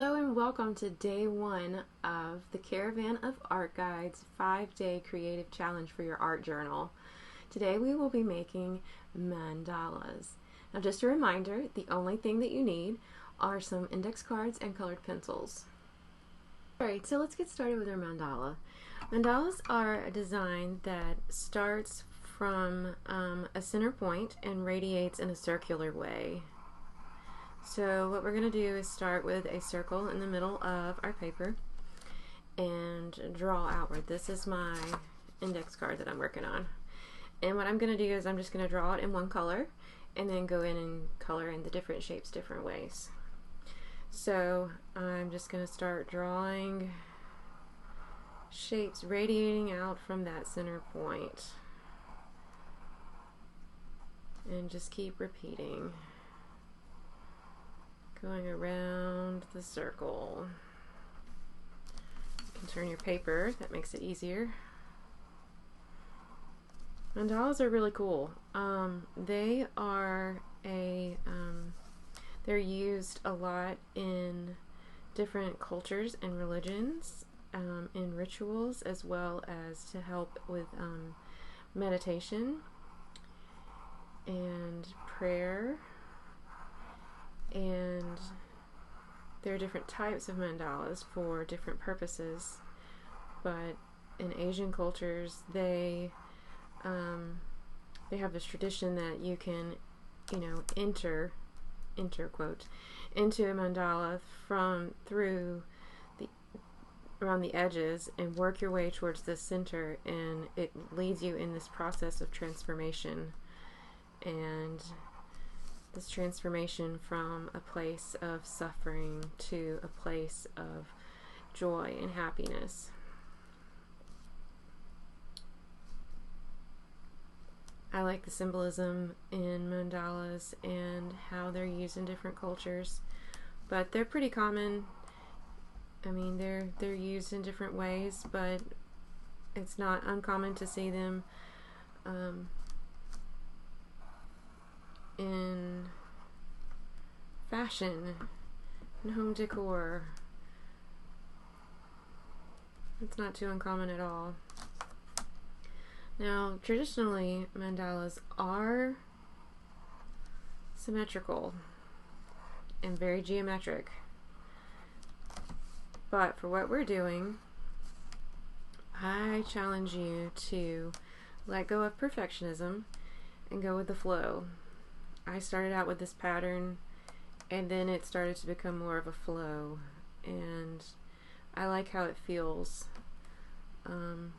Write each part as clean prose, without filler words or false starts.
Hello and welcome to day one of the Caravan of Art Guides 5-day creative challenge for your art journal. Today we will be making mandalas. Now just a reminder, the only thing that you need are some index cards and colored pencils. Alright, so let's get started with our mandala. Mandalas are a design that starts from a center point and radiates in a circular way. So what we're going to do is start with a circle in the middle of our paper and draw outward. This is my index card that I'm working on. And what I'm going to do is I'm just going to draw it in one color and then go in and color in the different shapes different ways. So I'm just going to start drawing shapes radiating out from that center point and just keep repeating. Going around the circle. You can turn your paper, that makes it easier. Mandalas are really cool. They're used a lot in different cultures and religions, in rituals, as well as to help with meditation and prayer. And there are different types of mandalas for different purposes, but in Asian cultures they have this tradition that you can, enter quote into a mandala around the edges and work your way towards the center, and it leads you in this process of transformation, and this transformation from a place of suffering to a place of joy and happiness. I like the symbolism in mandalas and how they're used in different cultures, but they're pretty common. I mean, they're used in different ways, but it's not uncommon to see them in fashion and home decor. It's not too uncommon at all. Now, traditionally, mandalas are symmetrical and very geometric, but for what we're doing, I challenge you to let go of perfectionism and go with the flow. I started out with this pattern and then it started to become more of a flow, and I like how it feels. I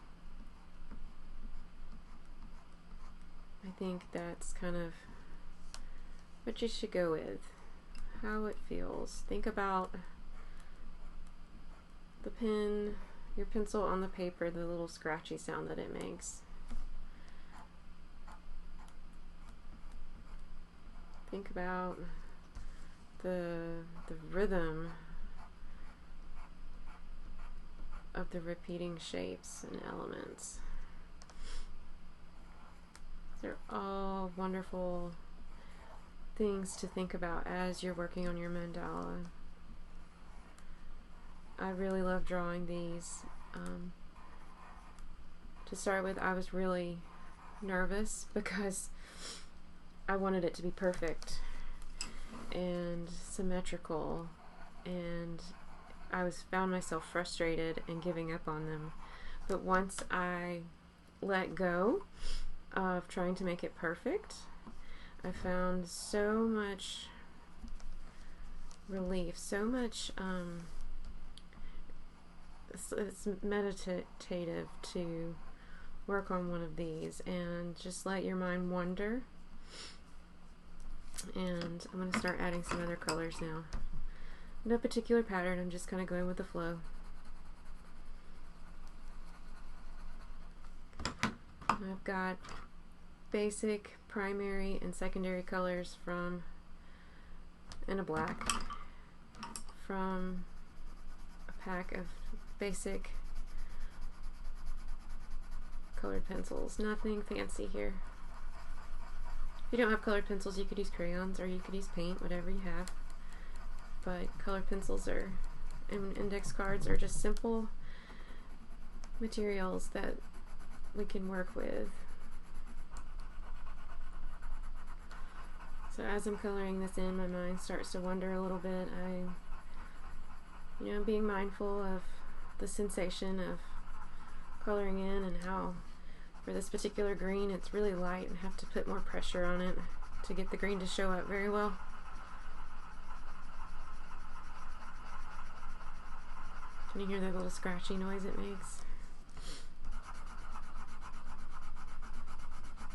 think that's kind of what you should go with, how it feels. Think about the pen, your pencil on the paper, the little scratchy sound that it makes. Think about the rhythm of the repeating shapes and elements. They're all wonderful things to think about as you're working on your mandala. I really love drawing these. To start with, I was really nervous because I wanted it to be perfect and symmetrical, and I found myself frustrated and giving up on them. But once I let go of trying to make it perfect, I found so much relief, so much it's meditative to work on one of these and just let your mind wander. And I'm going to start adding some other colors now. No particular pattern, I'm just kind of going with the flow. I've got basic, primary, and secondary colors and a black from a pack of basic colored pencils. Nothing fancy here. If you don't have colored pencils, you could use crayons or you could use paint, whatever you have. But colored pencils are and index cards are just simple materials that we can work with. So as I'm coloring this in, my mind starts to wander a little bit. Being mindful of the sensation of coloring in, and how for this particular green it's really light and have to put more pressure on it to get the green to show up very well. Can you hear that little scratchy noise it makes?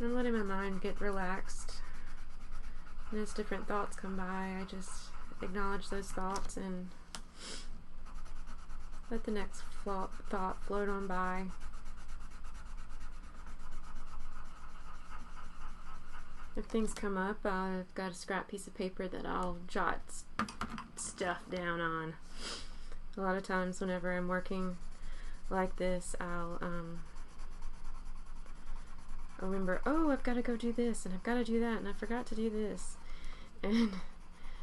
I'm letting my mind get relaxed, and as different thoughts come by, I just acknowledge those thoughts and let the next thought float on by. If things come up, I've got a scrap piece of paper that I'll jot stuff down on. A lot of times whenever I'm working like this, I'll remember, oh, I've got to go do this, and I've got to do that, and I forgot to do this. And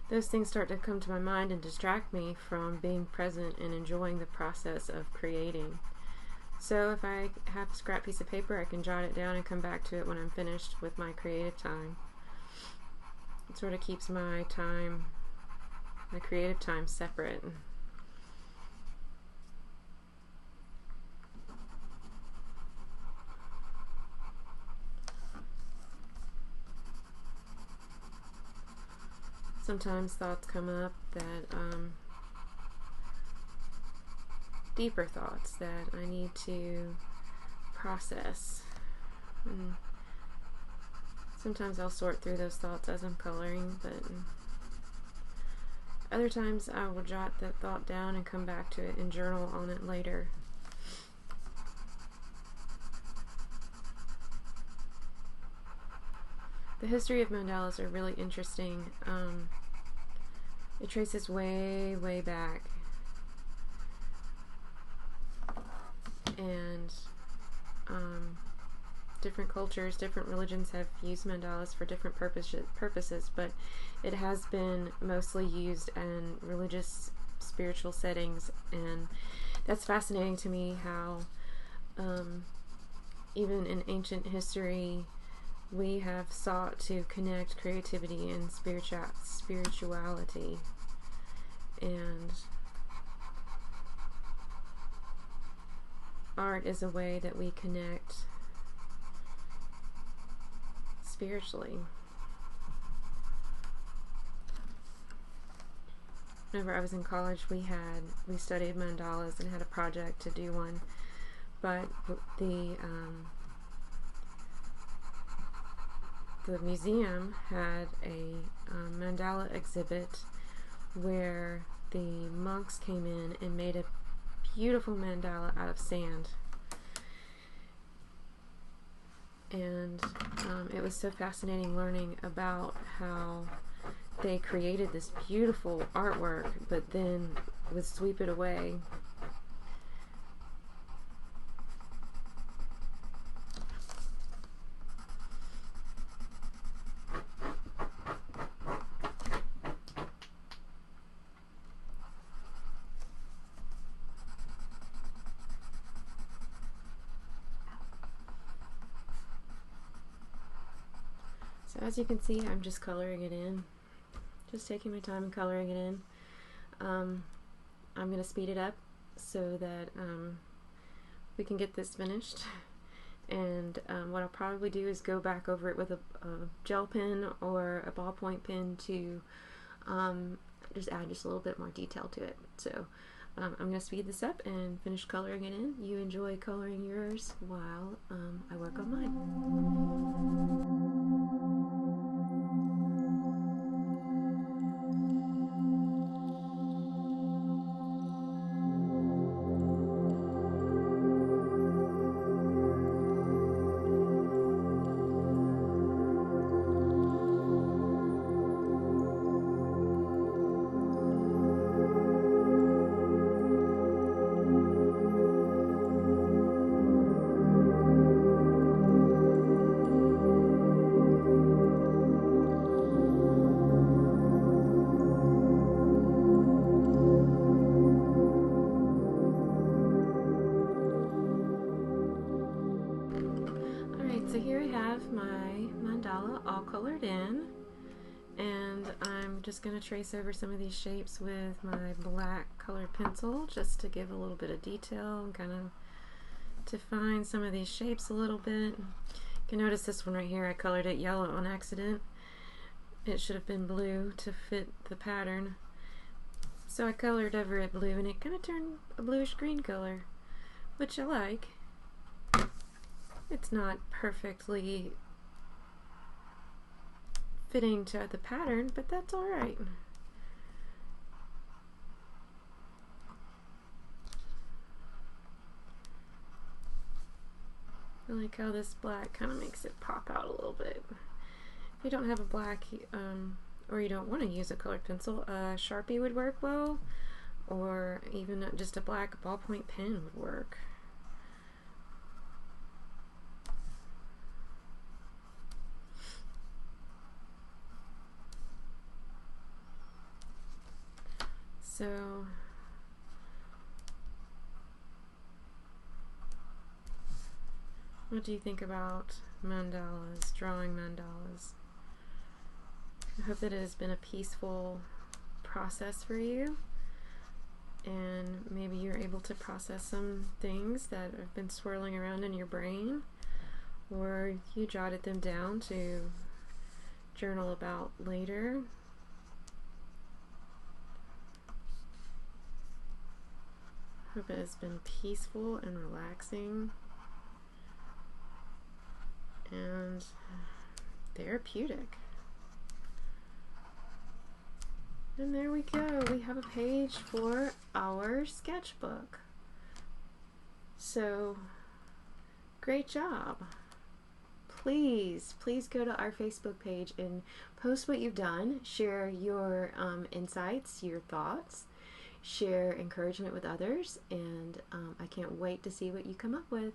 those things start to come to my mind and distract me from being present and enjoying the process of creating. So if I have a scrap piece of paper, I can jot it down and come back to it when I'm finished with my creative time. It sort of keeps my creative time separate. Sometimes thoughts come up that, deeper thoughts that I need to process. And sometimes I'll sort through those thoughts as I'm coloring, but other times I will jot that thought down and come back to it and journal on it later. The history of mandalas are really interesting. It traces way, way back. And different cultures, different religions have used mandalas for different purposes, but it has been mostly used in religious, spiritual settings, and that's fascinating to me how even in ancient history we have sought to connect creativity and spirituality, and art is a way that we connect spiritually. Whenever I was in college, we studied mandalas and had a project to do one, but the museum had a mandala exhibit where the monks came in and made a beautiful mandala out of sand, and it was so fascinating learning about how they created this beautiful artwork but then would sweep it away. So as you can see, I'm just coloring it in. Just taking my time and coloring it in. I'm going to speed it up so that we can get this finished. And what I'll probably do is go back over it with a gel pen or a ballpoint pen to just add just a little bit more detail to it. So I'm going to speed this up and finish coloring it in. You enjoy coloring yours while I work on mine. my mandala all colored in, and I'm just going to trace over some of these shapes with my black colored pencil just to give a little bit of detail and kind of define some of these shapes a little bit. You can notice this one right here, I colored it yellow on accident. It should have been blue to fit the pattern. So I colored over it blue and it kind of turned a bluish green color, which I like. It's not perfectly fitting to the pattern, but that's alright. I like how this black kind of makes it pop out a little bit. If you don't have a black, or you don't want to use a colored pencil, a Sharpie would work well, or even just a black ballpoint pen would work. So what do you think about mandalas, drawing mandalas? I hope that it has been a peaceful process for you, and maybe you're able to process some things that have been swirling around in your brain, or you jotted them down to journal about later. Hope it has been peaceful and relaxing and therapeutic. And there we go. We have a page for our sketchbook. So, great job. Please go to our Facebook page and post what you've done. Share your insights, your thoughts. Share encouragement with others, and I can't wait to see what you come up with.